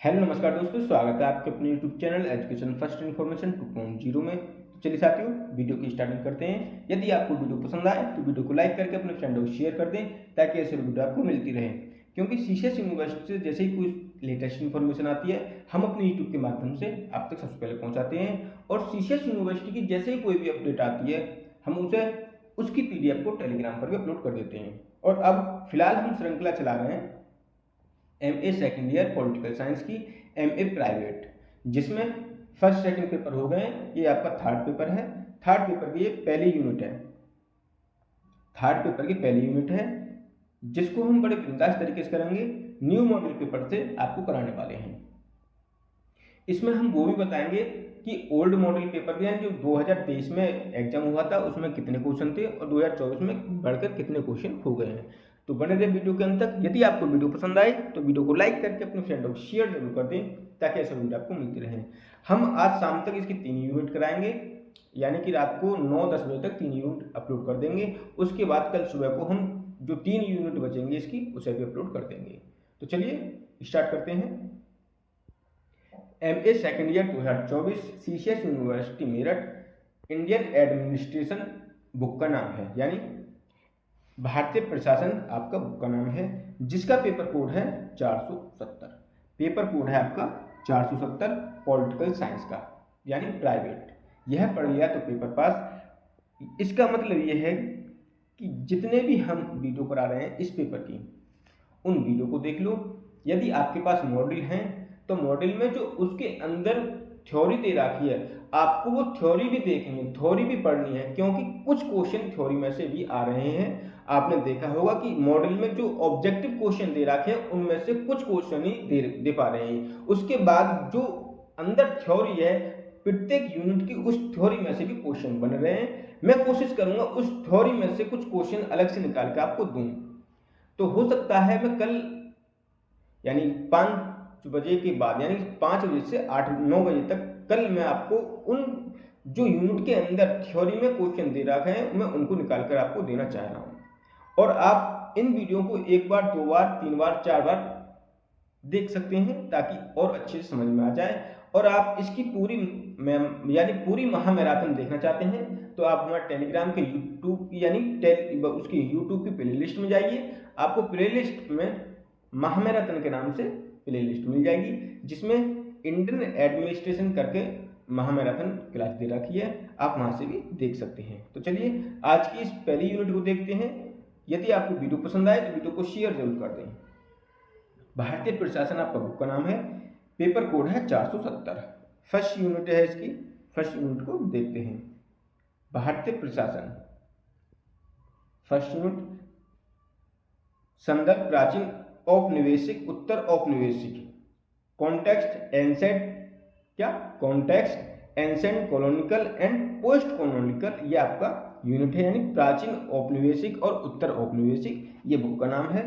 Hello नमस्कार दोस्तों, स्वागत है आपके अपने YouTube channel education first information 2.0 में। तो चलिए साथियों, वीडियो की स्टार्टिंग करते हैं। यदि आपको वीडियो पसंद आए तो वीडियो को लाइक करके अपने फ्रेंडों को शेयर कर दें ताकि ऐसे वीडियो आपको मिलती रहे। क्योंकि सीसीएस यूनिवर्सिटी से जैसे ही कोई लेटेस्ट इन्फॉर्मेशन आती है हम अपने यूट्यूब के माध्यम से आप तक सबसे पहले पहुँचाते हैं। और सीसीएस यूनिवर्सिटी की जैसे ही कोई भी अपडेट आती है हम उसे उसकी PDF को टेलीग्राम पर भी अपलोड कर देते हैं। और अब फिलहाल हम श्रृंखला चला रहे हैं MA second year political science की MA प्राइवेट, जिसमें फर्स्ट सेकंड पेपर हो गए। ये आपका थर्ड पेपर है। थर्ड पेपर की ये पहली यूनिट है। थर्ड पेपर की पहली यूनिट है जिसको हम बड़े बिंदास तरीके से करेंगे। न्यू मॉडल पेपर से आपको कराने वाले हैं। इसमें हम वो भी बताएंगे कि ओल्ड मॉडल पेपर यानी जो 2023 में एग्जाम हुआ था उसमें कितने क्वेश्चन थे और 2024 में बढ़कर कितने क्वेश्चन हो गए हैं। तो बने रहे वीडियो के अंत तक। यदि आपको वीडियो पसंद आए तो वीडियो को लाइक करके अपने फ्रेंडों को शेयर जरूर कर दें ताकि ऐसे वीडियो आपको मिलती रहे। हम आज शाम तक इसकी 3 यूनिट कराएंगे, यानी कि रात को 9-10 बजे तक 3 यूनिट अपलोड कर देंगे। उसके बाद कल सुबह को हम जो 3 यूनिट बचेंगे इसकी उसे भी अपलोड कर देंगे। तो चलिए स्टार्ट करते हैं। MA second year 2024 CCS university Meerut Indian administration book का नाम है, यानी भारतीय प्रशासन आपका बुक का नाम है, जिसका पेपर कोड है 470। पेपर कोड है आपका 470 पॉलिटिकल साइंस का, यानी प्राइवेट। यह पढ़ लिया तो पेपर पास। इसका मतलब यह है कि जितने भी हम वीडियो करा रहे हैं इस पेपर की, उन वीडियो को देख लो। यदि आपके पास मॉडल हैं तो मॉडल में जो उसके अंदर थ्योरी दे रखी है आपको वो थ्योरी भी देखनी है, थ्योरी भी पढ़नी है, क्योंकि कुछ क्वेश्चन थ्योरी में से भी आ रहे हैं। आपने देखा होगा कि मॉडल में जो ऑब्जेक्टिव क्वेश्चन दे रखे हैं उनमें से कुछ क्वेश्चन ही दे पा रहे हैं। उसके बाद जो अंदर थ्योरी है प्रत्येक यूनिट की उस थ्योरी में से भी क्वेश्चन बन रहे हैं। मैं कोशिश करूंगा उस थ्योरी में से कुछ क्वेश्चन अलग से निकाल के आपको दूं। तो हो सकता है मैं कल यानी 5 बजे के बाद यानी 5 बजे से 8-9 बजे तक कल मैं आपको उन जो यूनिट के अंदर थ्योरी में क्वेश्चन दे रखे हैं मैं उनको निकाल कर आपको देना चाह रहा हूं। और आप इन वीडियो को 1 बार 2 बार 3 बार 4 बार देख सकते हैं ताकि और अच्छे से समझ में आ जाए। और आप इसकी पूरी यानी पूरी महामैराथन देखना चाहते हैं तो आप हमारे टेलीग्राम के यूट्यूब यानी उसकी यूट्यूब की प्लेलिस्ट में जाइए। आपको प्लेलिस्ट में महामैराथन के नाम से प्लेलिस्ट मिल जाएगी, जिसमें इंडियन एडमिनिस्ट्रेशन करके महामैराथन क्लास दे रखी है। आप वहां से भी देख सकते हैं। तो चलिए आज की इस पहली यूनिट को देखते हैं। यदि आपको वीडियो पसंद आए तो वीडियो को शेयर जरूर कर दें। भारतीय प्रशासन आपका बुक का नाम है, पेपर कोड है 470। फर्स्ट यूनिट है इसकी। फर्स्ट यूनिट को देखते हैं। भारतीय प्रशासन फर्स्ट यूनिट। संदर्भ प्राचीन औपनिवेशिक उत्तर औपनिवेशिक। कॉन्टेक्स्ट एंसेंट क्या कॉन्टेक्स्ट एंसेंट कॉलोनिकल एंड पोस्ट कॉलोनिकल, ये आपका यूनिट है, यानी प्राचीन औपनिवेशिक और उत्तर औपनिवेशिक, ये बुक का नाम है।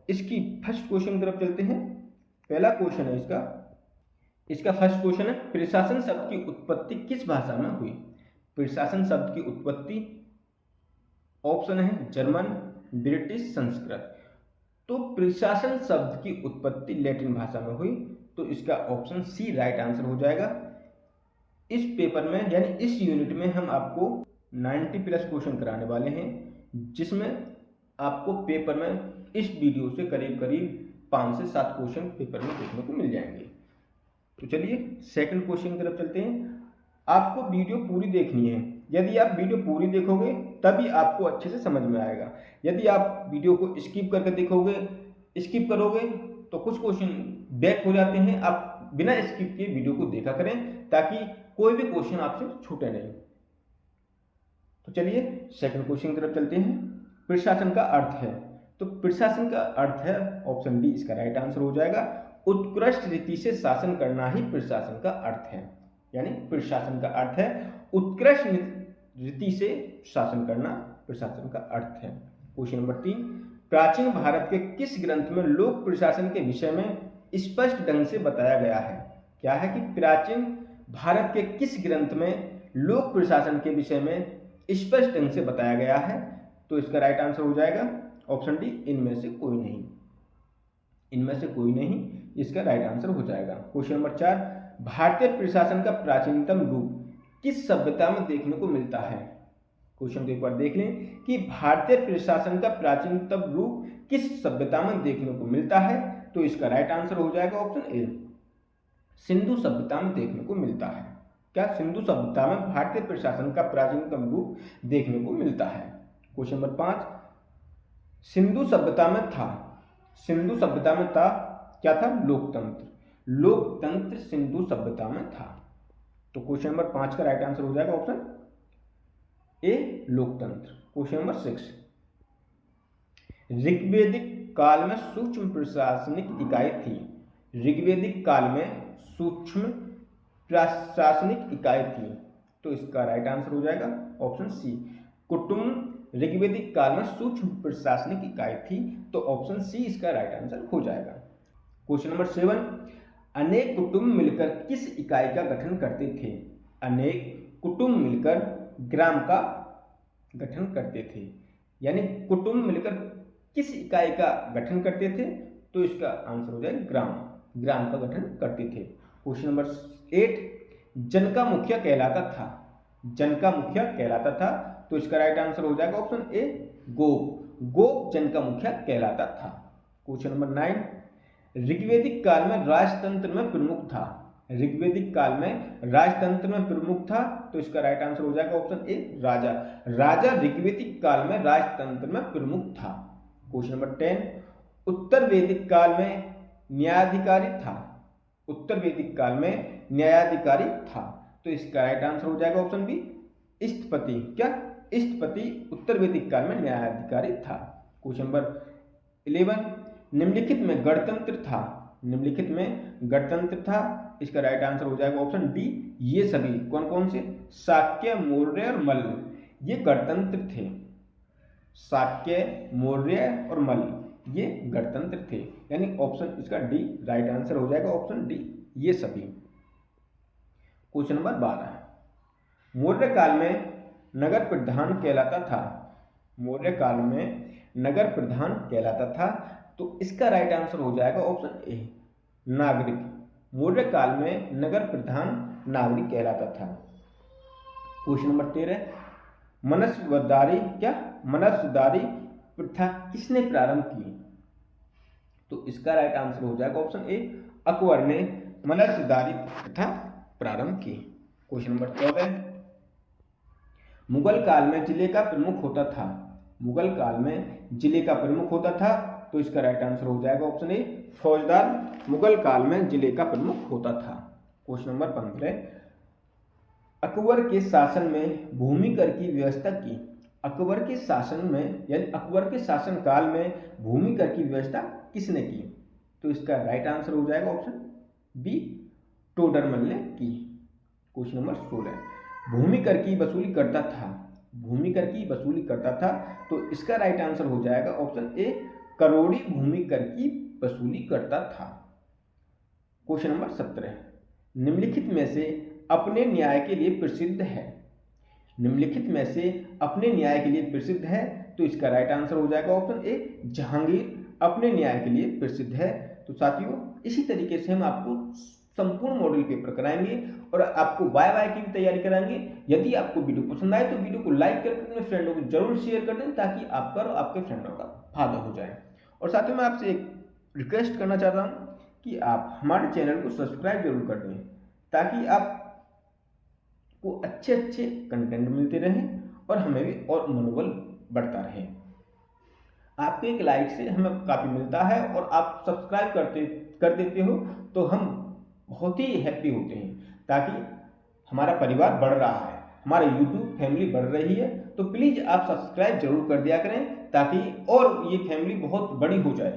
इसकी फर्स्ट क्वेश्चन की तरफ चलते हैं। पहला क्वेश्चन है इसका फर्स्ट क्वेश्चन है, प्रशासन शब्द की उत्पत्ति किस भाषा में हुई? प्रशासन शब्द की उत्पत्ति ऑप्शन है जर्मन, ब्रिटिश, संस्कृत। तो प्रशासन शब्द की उत्पत्ति लैटिन भाषा में हुई, तो इसका ऑप्शन सी राइट आंसर हो जाएगा। इस पेपर में यानी इस यूनिट में हम आपको 90+ क्वेश्चन कराने वाले हैं, जिसमें आपको पेपर में इस वीडियो से करीब 5 से 7 क्वेश्चन पेपर में देखने को मिल जाएंगे। तो चलिए सेकंड क्वेश्चन की तरफ चलते हैं। आपको वीडियो पूरी देखनी है। यदि आप वीडियो पूरी देखोगे तभी आपको अच्छे से समझ में आएगा। यदि आप वीडियो को स्किप करके करोगे तो कुछ क्वेश्चन बैक हो जाते हैं। आप बिना स्किप किए वीडियो को देखा करें ताकि कोई भी क्वेश्चन आपसे छूटे नहीं। तो चलिए सेकंड क्वेश्चन की तरफ चलते हैं। प्रशासन का अर्थ है, तो प्रशासन का अर्थ है ऑप्शन डी, इसका राइट आंसर हो जाएगा। उत्कृष्ट रीति से शासन करना ही प्रशासन का अर्थ है, यानी प्रशासन का अर्थ है उत्कृष्ट रीति से शासन करना प्रशासन का अर्थ है। क्वेश्चन नंबर 3, प्राचीन भारत के किस ग्रंथ में लोक प्रशासन के विषय में स्पष्ट ढंग से बताया गया है? क्या है कि प्राचीन भारत के किस ग्रंथ में लोक प्रशासन के विषय में स्पष्ट ढंग से बताया गया है? तो इसका राइट आंसर हो जाएगा ऑप्शन डी, इनमें से कोई नहीं। इनमें से कोई नहीं, इसका राइट आंसर हो जाएगा। क्वेश्चन नंबर 4, भारतीय प्रशासन का प्राचीनतम रूप किस सभ्यता में देखने को मिलता है? क्वेश्चन को एक बार देख लें कि भारतीय प्रशासन का प्राचीनतम रूप किस सभ्यता में देखने को मिलता है, तो इसका राइट आंसर हो जाएगा ऑप्शन ए, सिंधु सभ्यता में देखने को मिलता है। क्या? सिंधु सभ्यता में भारतीय प्रशासन का प्राचीनतम रूप देखने को मिलता है। क्वेश्चन नंबर 5, सिंधु सभ्यता में था क्या था? लोकतंत्र। लोकतंत्र सिंधु सभ्यता में था। तो क्वेश्चन नंबर 5 का राइट आंसर हो जाएगा ऑप्शन ए, लोकतंत्र। क्वेश्चन नंबर 6, ऋग्वैदिक काल में सूक्ष्म प्रशासनिक इकाई थी। ऋग्वैदिक काल में सूक्ष्म प्रशासनिक इकाई थी, तो इसका राइट आंसर हो जाएगा ऑप्शन सी, कुटुंब। ऋग्वैदिक काल में सूक्ष्म प्रशासनिक इकाई थी, तो ऑप्शन सी इसका राइट आंसर हो जाएगा। क्वेश्चन नंबर 7, अनेक कुटुंब मिलकर किस इकाई का गठन करते थे? अनेक कुटुंब मिलकर ग्राम का गठन करते थे, यानी कुटुंब मिलकर किस इकाई का गठन करते थे, तो इसका आंसर हो जाएगा ग्राम का गठन करते थे। क्वेश्चन नंबर 8, जन का मुखिया कहलाता था, तो इसका राइट आंसर हो जाएगा ऑप्शन ए, गोप जन का मुखिया कहलाता था। क्वेश्चन नंबर 9, ऋग्वैदिक काल में राजतंत्र में प्रमुख था। ऋग्वैदिक काल में राजतंत्र में प्रमुख था, तो इसका राइट आंसर हो जाएगा ऑप्शन ए, राजा ऋग्वैदिक काल में राजतंत्र में प्रमुख था। क्वेश्चन नंबर 10, उत्तर वैदिक काल में न्यायाधिकारी था, तो इसका राइट आंसर हो जाएगा ऑप्शन बी, स्थपति। क्या? स्थपति उत्तर वैदिक काल में न्यायाधिकारी था। क्वेश्चन नंबर 11, निम्नलिखित में गणतंत्र था, इसका राइट आंसर हो जाएगा ऑप्शन डी, ये सभी। कौन से? शाक्य, मौर्य और मल्ल, ये गणतंत्र थे। शाक्य, मौर्य और मल्ल ये गणतंत्र थे, यानी ऑप्शन इसका डी राइट आंसर हो जाएगा, ऑप्शन डी, ये सभी। क्वेश्चन नंबर 12, मौर्य काल में नगर प्रधान कहलाता था, तो इसका राइट आंसर हो जाएगा ऑप्शन ए, नागरिक। मौर्य काल में नगर प्रधान नागरिक कहलाता था। क्वेश्चन नंबर 13, मनसदारी प्रथा किसने प्रारंभ की? तो इसका राइट आंसर हो जाएगा ऑप्शन ए, अकबर ने मनसदारी प्रथा प्रारंभ की। क्वेश्चन नंबर 14, मुगल काल में जिले का प्रमुख होता था, तो इसका राइट आंसर हो जाएगा ऑप्शन ए, फौजदार। मुगल काल में जिले का प्रमुख होता था। क्वेश्चन नंबर 15, अकबर के शासन में भूमि कर की व्यवस्था की। अकबर के शासन में यानी अकबर के शासन काल में भूमि कर की व्यवस्था किसने की? तो इसका राइट आंसर हो जाएगा ऑप्शन बी, टोडरमल ने की। क्वेश्चन नंबर 16, भूमि कर की वसूली करता था, तो इसका राइट आंसर हो जाएगा ऑप्शन ए, करोड़ी भूमि कर की वसूली करता था। क्वेश्चन नंबर 17, निम्नलिखित में से अपने न्याय के लिए प्रसिद्ध है, तो इसका राइट आंसर हो जाएगा ऑप्शन ए, जहांगीर अपने न्याय के लिए प्रसिद्ध है। तो साथियों, इसी तरीके से हम आपको संपूर्ण मॉडल पेपर कराएंगे और आपको वाई की भी तैयारी कराएंगे। यदि आपको वीडियो पसंद आए तो वीडियो को लाइक करके अपने फ्रेंडों को जरूर शेयर कर दें, ताकि आपका और आपके फ्रेंडों का फायदा हो जाए। और साथियों, मैं आपसे एक रिक्वेस्ट करना चाहता हूँ कि आप हमारे चैनल को सब्सक्राइब जरूर कर दें, ताकि आपको अच्छे कंटेंट मिलते रहें और हमें भी और मनोबल बढ़ता रहे। आपके एक लाइक से हमें काफ़ी मिलता है, और आप सब्सक्राइब कर देते हो तो हम बहुत ही हैप्पी होते हैं, ताकि हमारा परिवार बढ़ रहा है, हमारा यूट्यूब फैमिली बढ़ रही है। तो प्लीज़ आप सब्सक्राइब जरूर कर दिया करें, ताकि और ये फैमिली बहुत बड़ी हो जाए।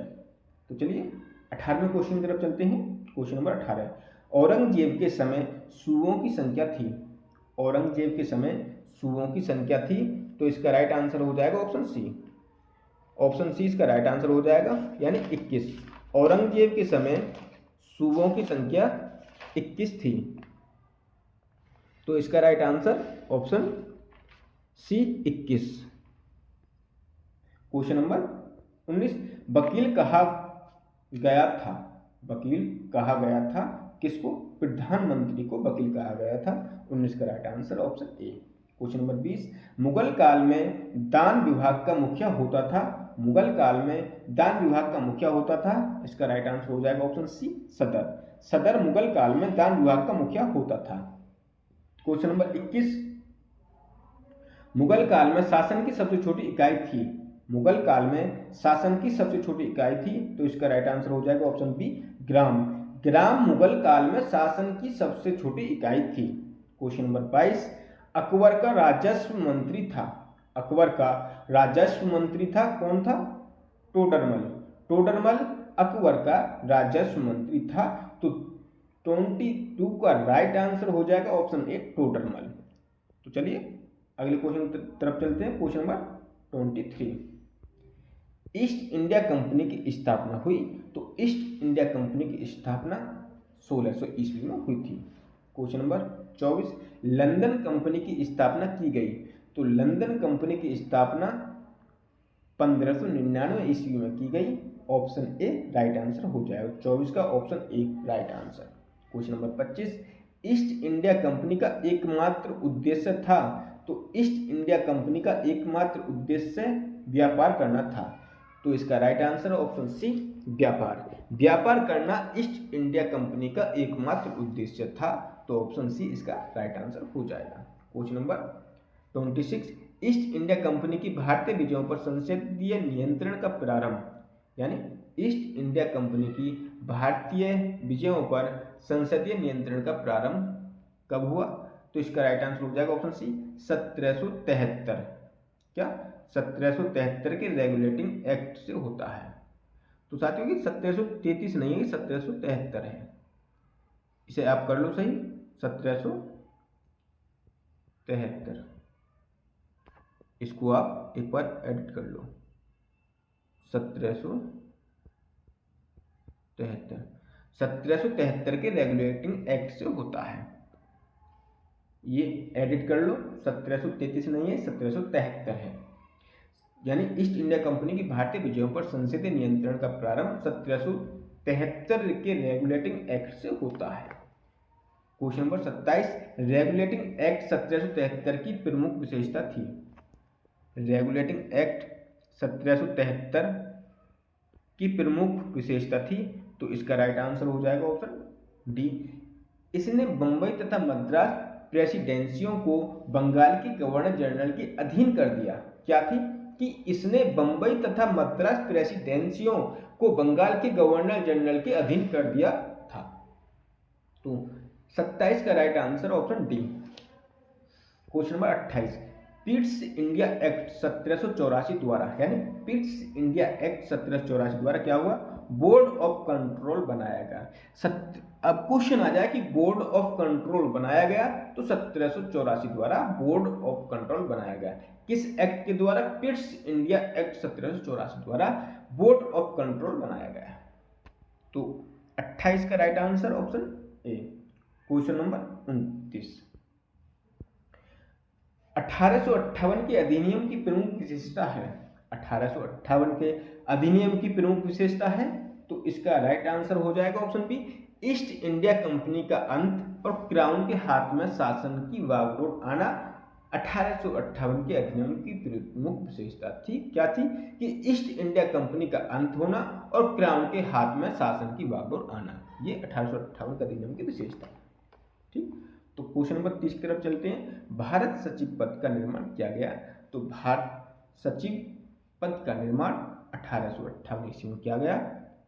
तो चलिए 18वें क्वेश्चन की तरफ चलते हैं। क्वेश्चन नंबर 18, औरंगजेब के समय सूबों की संख्या थी, तो इसका राइट आंसर हो जाएगा ऑप्शन सी इसका राइट आंसर हो जाएगा, यानी 21। औरंगजेब के समय सूबों की संख्या 21 थी, तो इसका right answer option C 21। Question number 19, वकील गया था, वकील कहा गया था किसको? प्रधानमंत्री को वकील कहा गया था। 19 का right answer option A. Question number 20, Mughal काल में दान विभाग का मुखिया होता था। मुगल काल में दान विभाग का मुखिया होता था, इसका राइट आंसर हो जाएगा ऑप्शन सी, सदर। सदर मुगल काल में दान विभाग का मुखिया होता था। क्वेश्चन नंबर 21, मुगल काल में शासन की सबसे छोटी इकाई थी। मुगल काल में शासन की सबसे छोटी इकाई थी, तो इसका राइट आंसर हो जाएगा ऑप्शन बी, ग्राम। ग्राम मुगल काल में शासन की सबसे छोटी इकाई थी। क्वेश्चन नंबर 22, अकबर का राजस्व मंत्री था। अकबर का राजस्व मंत्री था, कौन था? टोडरमल। टोडरमल अकबर का राजस्व मंत्री था, तो 22 का राइट आंसर हो जाएगा ऑप्शन ए, टोडरमल। तो चलिए अगले क्वेश्चन की तरफ चलते हैं। Question number 23, east India company की स्थापना हुई। तो ईस्ट इंडिया कंपनी की स्थापना 1600 ईस्वी में हुई थी। क्वेश्चन नंबर 24, लंदन कंपनी की स्थापना की गई। तो लंदन कंपनी की स्थापना 1599 ईस्वी में की गई। ऑप्शन ए राइट आंसर हो जाएगा, 24 का option A right answer. Question number 25, east India Company का एकमात्र उद्देश्य था। तो ईस्ट इंडिया कंपनी का एकमात्र उद्देश्य व्यापार करना था, तो इसका राइट आंसर ऑप्शन सी, व्यापार। व्यापार करना ईस्ट इंडिया कंपनी का एकमात्र उद्देश्य था, तो ऑप्शन सी इसका राइट आंसर हो जाएगा। Question number 26, east India company की भारतीय विजयों पर संसदीय नियंत्रण का प्रारंभ, यानी ईस्ट इंडिया कंपनी की भारतीय विजयों पर संसदीय नियंत्रण का प्रारंभ कब हुआ? तो इसका राइट आंसर हो जाएगा ऑप्शन सी, 1773। क्या? 1773 के रेगुलेटिंग एक्ट से होता है। तो साथियों कि 1733 नहीं है, 1773 है, इसे आप कर लो सही, 1773, इसको आप एक बार एडिट कर लो, 1773 के रेगुलेटिंग एक्ट से होता है, ये एडिट कर लो, 1733 नहीं है, 1773 है। यानी ईस्ट इंडिया कंपनी की भारतीय विजयों पर संसदीय नियंत्रण का प्रारंभ 1773 के रेगुलेटिंग एक्ट से होता है। क्वेश्चन नंबर 27, रेगुलेटिंग एक्ट 1773 की प्रमुख विशेषता थी। रेगुलेटिंग एक्ट 1773 की प्रमुख विशेषता थी, तो इसका राइट आंसर हो जाएगा ऑप्शन डी। इसने बंबई तथा मद्रास प्रेसिडेंसियों को बंगाल की गवर्नर जनरल के अधीन कर दिया। क्या थी? कि इसने बंबई तथा मद्रास प्रेसिडेंसियों को बंगाल के गवर्नर जनरल के अधीन कर दिया था। तो 27 का right answer option D. Question number 28, पिट्स India Act 1784 द्वारा, यानी पिट्स इंडिया एक्ट 1784 द्वारा क्या हुआ? बोर्ड ऑफ कंट्रोल बनाया गया। अब क्वेश्चन आ जाए कि बोर्ड ऑफ कंट्रोल बनाया गया, तो 1784 द्वारा बोर्ड ऑफ कंट्रोल बनाया गया। किस एक्ट के द्वारा? पिट्स इंडिया एक्ट 1784 द्वारा बोर्ड ऑफ कंट्रोल बनाया गया। तो 28 का right answer option A. Question number 29, 1858 के अधिनियम की प्रमुख विशेषता है। 1858 के अधिनियम की प्रमुख विशेषता है, तो इसका राइट आंसर हो जाएगा option B, East India Company का अंत और क्राउन के हाथ में शासन की वागडोर आना 1858 के अधिनियम की प्रमुख विशेषता थी। क्या थी? कि ईस्ट इंडिया कंपनी का अंत होना और क्राउन के हाथ में शासन की वागडोर आना, ये 1858 के अधिनियम की विशेषता। ठीक, तो क्वेश्चन नंबर 30 की तरफ चलते हैं। भारत सचिव पद का निर्माण किया गया। तो भारत सचिव पद का निर्माण 1858 ईस्वी में किया गया।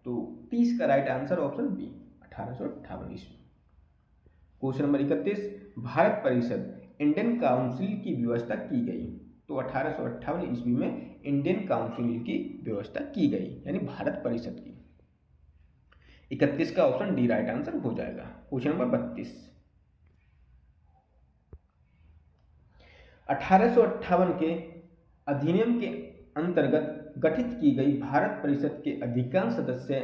तो 30 का राइट आंसर ऑप्शन बी, 1858 ईस्वी। क्वेश्चन नंबर 31, भारत परिषद इंडियन काउंसिल की व्यवस्था की गई। तो 1858 ईस्वी में इंडियन काउंसिल की व्यवस्था की गई, यानी भारत परिषद की। 31 का ऑप्शन डी राइट आंसर हो जाएगा। क्वेश्चन नंबर 32, 1858 के अधिनियम के अंतर्गत गठित की गई भारत परिषद के अधिकांश सदस्य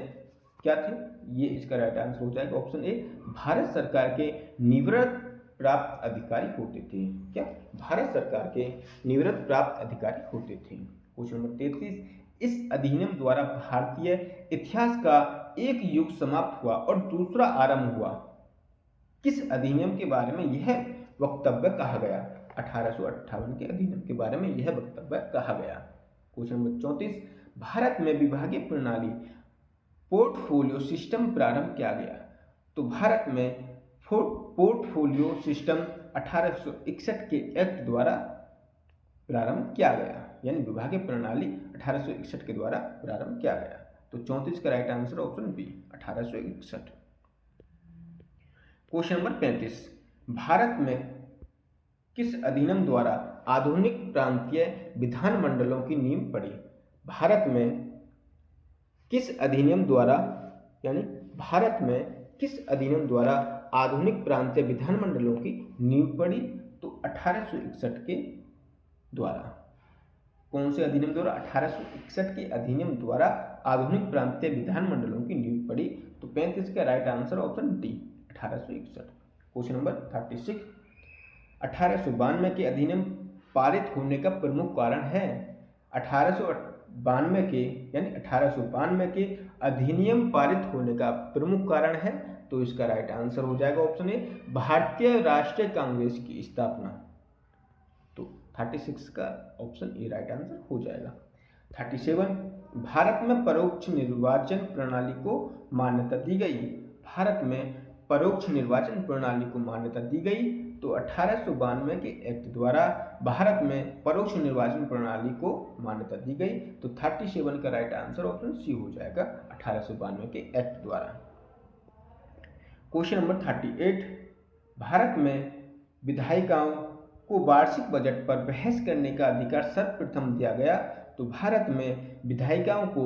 क्या थे? ये इसका राइट आंसर हो जाएगा ऑप्शन ए, भारत सरकार के निवृत्त प्राप्त अधिकारी होते थे। क्या? भारत सरकार के निवृत्त प्राप्त अधिकारी होते थे। क्वेश्चन नंबर 33, इस अधिनियम द्वारा भारतीय इतिहास का एक युग समाप्त हुआ और दूसरा आरंभ हुआ, किस अधिनियम के बारे में यह वक्तव्य कहा गया? 1858 के अधिनियम के बारे में यह वक्तव्य कहा गया। क्वेश्चन नंबर 34, भारत में विभागीय प्रणाली पोर्टफोलियो सिस्टम प्रारंभ किया गया। तो भारत में पोर्टफोलियो सिस्टम 1861 के एक्ट द्वारा प्रारंभ किया गया, यानी विभागीय प्रणाली 1861 के द्वारा प्रारंभ किया गया। तो 34 का right answer option B 1861। Question number 35, Bharat में किस अधिनियम द्वारा आधुनिक प्रांतीय विधानमंडलों की नींव पड़ी? भारत में किस अधिनियम द्वारा, यानी भारत में किस अधिनियम द्वारा आधुनिक प्रांतीय विधानमंडलों की नींव पड़ी? तो 1861 के द्वारा। कौन से अधिनियम द्वारा? 1861 के अधिनियम द्वारा आधुनिक प्रांतीय विधानमंडलों की नींव पड़ी। तो 35 का right answer option D 1861। Question number 36, 1892 के अधिनियम पारित होने का प्रमुख कारण है? 1892 के, यानी 1892 के अधिनियम पारित होने का प्रमुख कारण है, तो इसका राइट आंसर हो जाएगा ऑप्शन ए भारतीय राष्ट्रीय कांग्रेस की स्थापना। तो 36 का ऑप्शन ए राइट आंसर हो जाएगा। 37, भारत में परोक्ष निर्वाचन प्रणाली को मान्यता दी गई। भारत में परोक्ष निर्वाचन प्रणाली को मान्यता दी गई। तो 1892 के एक्ट द्वारा भारत में परोक्ष निर्वाचन प्रणाली को मान्यता दी गई। तो 37 का राइट आंसर ऑप्शन सी हो जाएगा 1892 के एक्ट द्वारा। क्वेश्चन नंबर 38, भारत में विधायिकाओं को वार्षिक बजट पर बहस करने का अधिकार सर्वप्रथम दिया गया। तो भारत में विधायिकाओं को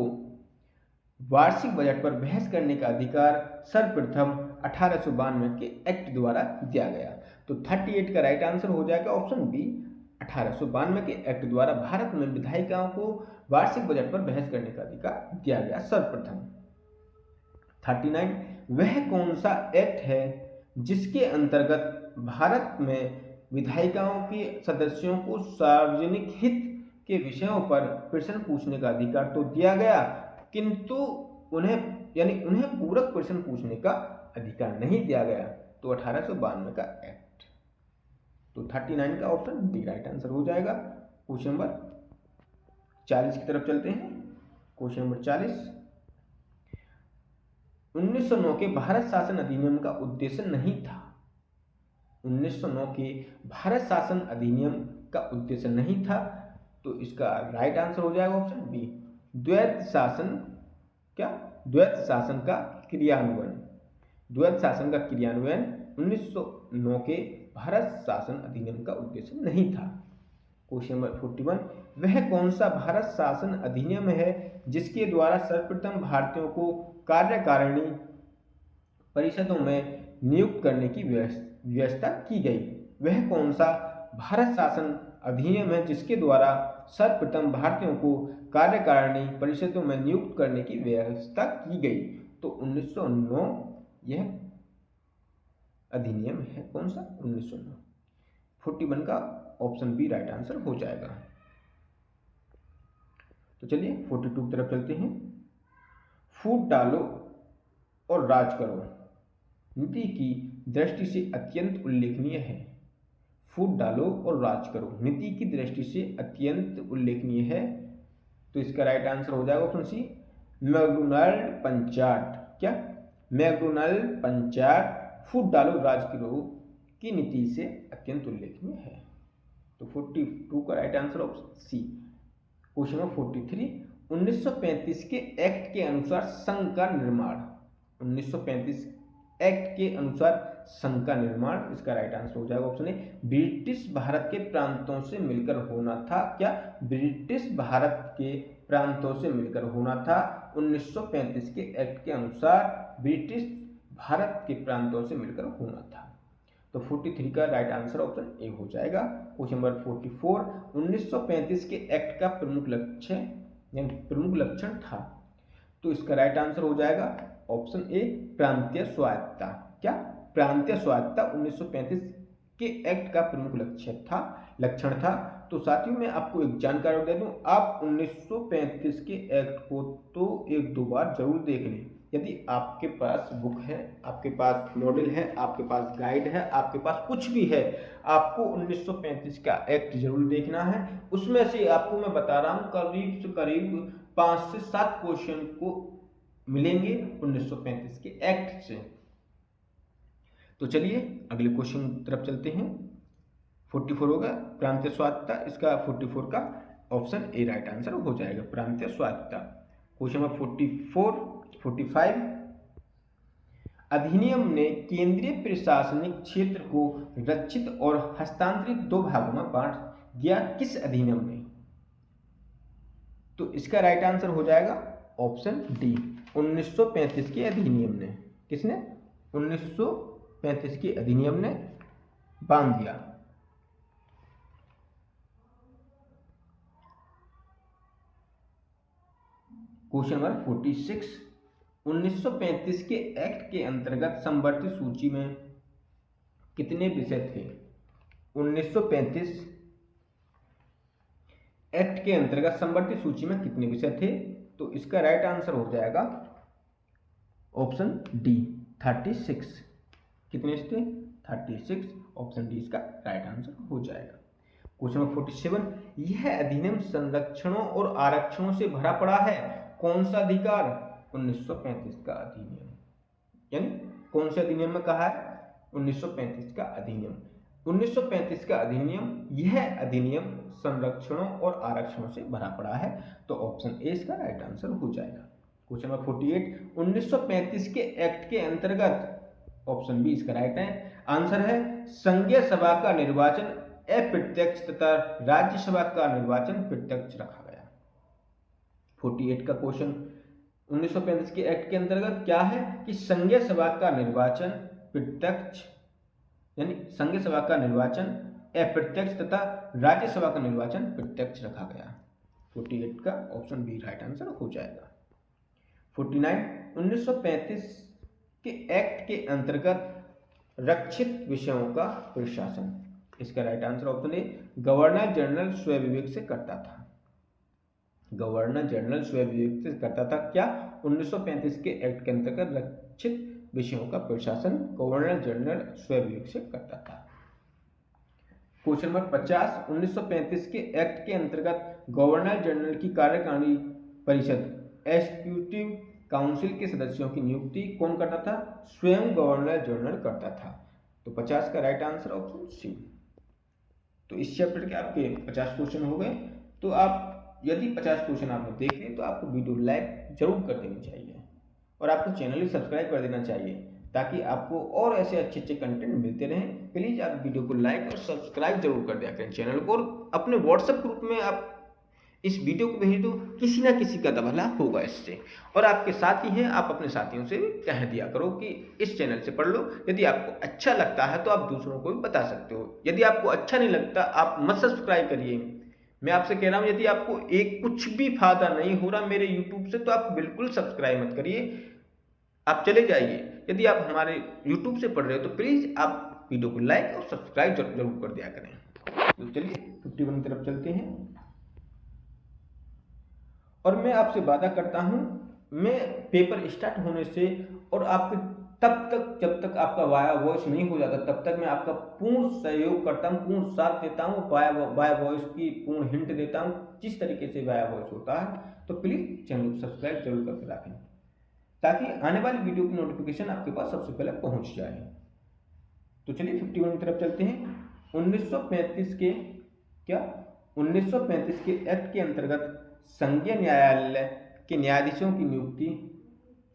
वार्षिक बजट पर बहस करने का अधिकार सर्वप्रथम 1892 के एक्ट द्वारा दिया गया। तो 38 का राइट आंसर हो जाएगा ऑप्शन बी 1892 के एक्ट द्वारा भारत में विधायिकाओं को वार्षिक बजट पर बहस करने का अधिकार दिया गया सर्वप्रथम। 39, वह कौन सा एक्ट है जिसके अंतर्गत भारत में विधायिकाओं के सदस्यों को सार्वजनिक हित के विषयों पर प्रश्न पूछने का अधिकार तो दिया गया, किंतु उन्हें पूरक प्रश्न पूछने का अधिकार नहीं दिया गया? तो 1892 का एक्ट। तो 39 का ऑप्शन डी राइट आंसर हो जाएगा। क्वेश्चन नंबर 40 की तरफ चलते हैं। क्वेश्चन नंबर 40, 1909 के भारत शासन अधिनियम का उद्देश्य नहीं था। 1909 के भारत शासन अधिनियम का उद्देश्य नहीं था। तो इसका राइट आंसर हो जाएगा ऑप्शन बी द्वैत शासन। क्या? द्वैत शासन का क्रियान्वयन। द्वैत शासन का क्रियान्वयन 1909 के भारत शासन अधिनियम का उद्देश्य नहीं था। क्वेश्चन नंबर 41, वह कौन सा भारत शासन अधिनियम है जिसके द्वारा सर्वप्रथम भारतीयों को कार्यकारिणी परिषदों में नियुक्त करने की व्यवस्था की गई? वह कौन सा भारत शासन अधिनियम है जिसके द्वारा सर्वप्रथम भारतीयों को कार्यकारिणी परिषदों में नियुक्त करने की व्यवस्था की गई? तो 1909 यह अधिनियम है। कौन सा? 1909। 41 का ऑप्शन बी राइट आंसर हो जाएगा। तो चलिए 42 की तरफ चलते हैं। फूट डालो और राज करो नीति की दृष्टि से अत्यंत उल्लेखनीय है। फूट डालो और राज करो नीति की दृष्टि से अत्यंत उल्लेखनीय है। तो इसका राइट आंसर हो जाएगा ऑप्शन सी मैकडोनाल्ड पंचार्ट। क्या? मैकडोनाल्ड पंचार्ट फूट डालो राज करो की नीति से अत्यंत उल्लेखनीय है। तो 42 का right answer option C. Question number 43, 1935 के एक्ट के अनुसार संघ का निर्माण। 1935 एक्ट के अनुसार संघ का निर्माण, इसका राइट आंसर हो जाएगा ऑप्शन ए ब्रिटिश भारत के प्रांतों से मिलकर होना था। क्या? ब्रिटिश भारत के प्रांतों से मिलकर होना था। 1935 के एक्ट के अनुसार ब्रिटिश भारत के प्रांतों से मिलकर होना था। तो 43 का राइट आंसर ऑप्शन ए हो जाएगा। क्वेश्चन नंबर 44, 1935 के एक्ट का प्रमुख लक्ष्य यानी प्रमुख लक्षण था। तो इसका राइट आंसर हो जाएगा ऑप्शन ए प्रांतीय स्वायत्तता। क्या? प्रांतीय स्वायत्तता 1935 के एक्ट का प्रमुख लक्षण था। तो साथियों मैं आपको एक जानकारी दे दूं, आप 1935 के एक्ट को तो 1-2 बार जरूर देख लें। यदि आपके पास बुक है, आपके पास मॉडल है, आपके पास गाइड है, आपके पास कुछ भी है, आपको 1935 का एक्ट जरूर देखना है। उसमें से आपको मैं बता रहा हूँ करीब से करीब 5 से 7 क्वेश्चन को मिलेंगे 1935 के एक्ट से। तो चलिए अगले क्वेश्चन तरफ चलते हैं। 44 होगा प्रांतीय स्वायत्तता, इसका 44 का ऑप्शन ए राइट आंसर हो जाएगा, प्रांतीय स्वायत्तता। क्वेश्चन नंबर 45 अधिनियम ने केंद्रीय प्रशासनिक क्षेत्र को रक्षित और हस्तांतरित 2 भागों में बांट दिया, किस अधिनियम ने? तो इसका राइट आंसर हो जाएगा ऑप्शन डी, 1935 के अधिनियम ने। किसने? 1935 के अधिनियम ने बांध दिया। क्वेश्चन नंबर 46 1935 के एक्ट के अंतर्गत समवर्ती सूची में कितने विषय थे? 1935 एक्ट के अंतर्गत समवर्ती सूची में कितने विषय थे? तो इसका राइट आंसर हो जाएगा ऑप्शन डी, 36। कितने थे? 36। ऑप्शन डी इसका राइट आंसर हो जाएगा। क्वेश्चन नंबर 47 यह अधिनियम संरक्षणों और आरक्षणों से भरा पड़ा है, कौन सा अधिकार? 1935 का अधिनियम। यानी कौन से अधिनियम में कहा है? 1935 का अधिनियम। 1935 का अधिनियम, यह अधिनियम संरक्षणों और आरक्षणों से भरा पड़ा है, तो ऑप्शन ए इसका राइट आंसर हो जाएगा। क्वेश्चन नंबर 48 1935 के एक्ट के अंतर्गत ऑप्शन बी इसका राइट आंसर है, संघीय सभा का निर्वाचन अप्रत्यक्ष तथा राज्यसभा का निर्वाचन प्रत्यक्ष रखा गया। 48 का क्वेश्चन 1935 के एक्ट के अंतर्गत क्या है कि संघीय सभा का निर्वाचन प्रत्यक्ष, यानी संघीय सभा का निर्वाचन अप्रत्यक्ष तथा राज्यसभा का निर्वाचन प्रत्यक्ष रखा गया। 48 का ऑप्शन बी राइट आंसर हो जाएगा। 49 1935 के एक्ट के अंतर्गत रक्षित विषयों का प्रशासन, इसका right answer option A, governor general स्वयं विवेक से करता था। गवर्नर जनरल स्वयं विवेक से करता था क्या? 1935 के एक्ट के अंतर्गत रक्षित विषयों का प्रशासन गवर्नर जनरल स्वयं विवेक से करता था। क्वेश्चन नंबर 50 1935 के एक्ट के अंतर्गत गवर्नर जनरल की कार्यकारिणी परिषद एग्जीक्यूटिव काउंसिल के सदस्यों की नियुक्ति कौन करता था? स्वयं गवर्नर जनरल करता था। तो 50 का राइट आंसर ऑप्शन सी। तो इस चैप्टर के आपके 50 क्वेश्चन हो गए। तो आप यदि 50 क्वेश्चन आपने देख लिए तो आपको वीडियो लाइक जरूर कर देनी चाहिए और आपको चैनल भी सब्सक्राइब कर देना चाहिए, ताकि आपको और ऐसे अच्छे अच्छे कंटेंट मिलते रहें। प्लीज़ आप वीडियो को लाइक और सब्सक्राइब जरूर कर दिया करें चैनल को, और अपने व्हाट्सएप ग्रुप में आप इस वीडियो को भेज दो, किसी ना किसी का भला होगा इससे। और आपके साथी हैं, आप अपने साथियों से कह दिया करो कि इस चैनल से पढ़ लो। यदि आपको अच्छा लगता है तो आप दूसरों को भी बता सकते हो। यदि आपको अच्छा नहीं लगता आप मत सब्सक्राइब करिए। मैं आपसे कह रहा हूँ यदि आपको एक कुछ भी फायदा नहीं हो रहा मेरे यूट्यूब से तो आप बिल्कुल सब्सक्राइब मत करिए, आप चले जाइए। यदि आप हमारे यूट्यूब से पढ़ रहे हो तो प्लीज़ आप वीडियो को लाइक और सब्सक्राइब जरूर कर दिया करें। तो चलिए 51 की तरफ चलते हैं। और मैं आपसे वादा करता हूं, मैं पेपर स्टार्ट होने से और आपके तब तक जब तक आपका वाया वॉइस नहीं हो जाता तब तक मैं आपका पूर्ण सहयोग करता हूं, पूर्ण साथ देता हूं, वाया वॉइस की पूर्ण हिंट देता हूं जिस तरीके से वाया वॉइस होता है। तो प्लीज चैनल को सब्सक्राइब जरूर करके रखें ताकि आने वाली वीडियो की नोटिफिकेशन आपके पास सबसे पहले पहुंच जाए। तो चलिए 51 की तरफ चलते हैं। 1935 के एक्ट के अंतर्गत संघीय न्यायालय के न्यायाधीशों की नियुक्ति,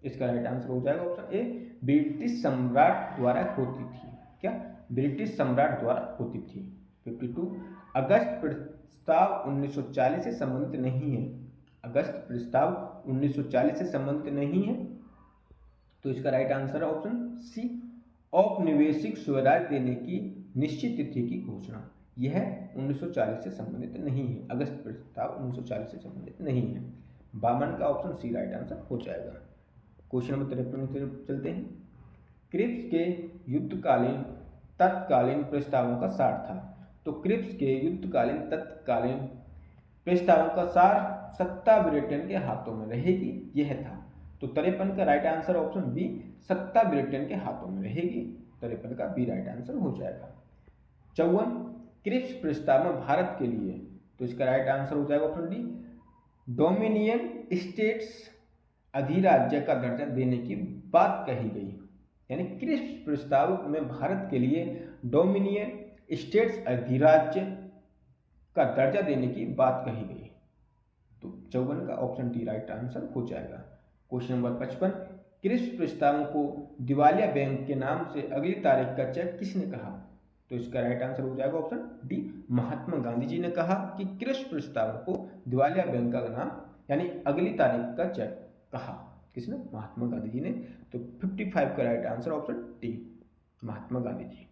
इसका राइट आंसर हो जाएगा ऑप्शन ए, ब्रिटिश सम्राट द्वारा होती थी। क्या? ब्रिटिश सम्राट द्वारा होती थी। 52 अगस्त प्रस्ताव 1940 से संबंधित नहीं है। अगस्त प्रस्ताव 1940 से संबंधित नहीं है, तो इसका राइट आंसर है ऑप्शन सी, औपनिवेशिक स्वराज देने की निश्चित तिथि की घोषणा। यह 1940 से संबंधित नहीं है। अगस्त प्रस्ताव 1940 से संबंधित नहीं है। 52 का ऑप्शन सी राइट आंसर हो जाएगा। क्वेश्चन नंबर 53 की तरफ चलते हैं। क्रिप्स के युद्धकालीन तत्कालीन प्रस्तावों का सार था। तो क्रिप्स के युद्धकालीन तत्कालीन प्रस्तावों का सार सत्ता ब्रिटेन के हाथों में रहेगी, यह था। तो 53 का राइट आंसर ऑप्शन बी, सत्ता ब्रिटेन के हाथों में रहेगी। 53 का बी राइट आंसर हो जाएगा। 54, क्रिप्स प्रस्ताव में भारत के लिए, तो इसका राइट आंसर हो जाएगा ऑप्शन डी, डोमिनियन स्टेट्स अधिराज्य का दर्जा देने की बात कही गई। यानी क्रिप्स प्रस्ताव में भारत के लिए डोमिनियन स्टेट्स अधिराज्य का दर्जा देने की बात कही गई। तो 54 का ऑप्शन डी राइट आंसर हो जाएगा। क्वेश्चन नंबर 55, क्रिप्स प्रस्तावों को दिवालिया बैंक के नाम से अगली तारीख का चेक किसने कहा? तो इसका राइट आंसर हो जाएगा ऑप्शन डी, महात्मा गांधी जी ने कहा कि क्रिप्स प्रस्तावों को दिवालिया बैंक का नाम यानी अगली तारीख का चेक कहा। किसने? महात्मा गांधी जी ने। तो 55 का right answer option D, Mahatma Gandhi ji.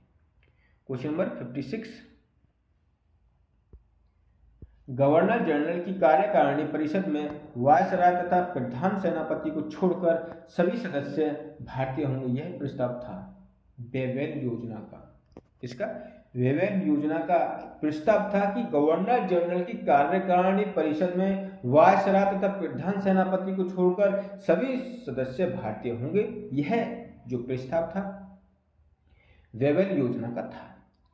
Question number 56, governor general की कार्यकारिणी परिषद में वायसराय तथा प्रधान सेनापति को छोड़कर सभी सदस्य भारतीय होंगे, यह प्रस्ताव था वेवेल योजना का। इसका वेवेल योजना का प्रस्ताव था कि गवर्नर जनरल की कार्यकारिणी परिषद में वायसराय तथा प्रधान सेनापति को छोड़कर सभी सदस्य भारतीय होंगे, यह जो प्रस्ताव था वेवेल योजना का था।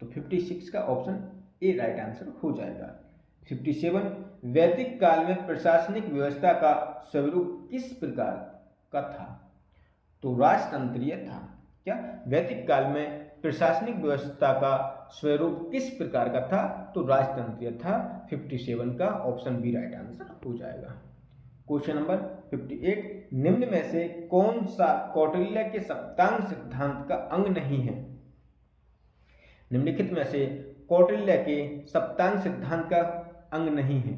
तो 56 का ऑप्शन ए राइट आंसर हो जाएगा। 57, वैदिक काल में प्रशासनिक व्यवस्था का स्वरूप किस प्रकार का था? तो राजतंत्रीय था। क्या? वैदिक काल में प्रशासनिक व्यवस्था का स्वरूप किस प्रकार का था? तो राजतंत्रीय था। 57 का ऑप्शन बी राइट आंसर हो जाएगा। क्वेश्चन नंबर 58, निम्न में से कौन सा कौटिल्य के सप्तांग सिद्धांत का अंग नहीं है? निम्नलिखित में से कौटिल्य के सप्तांग सिद्धांत का अंग नहीं है।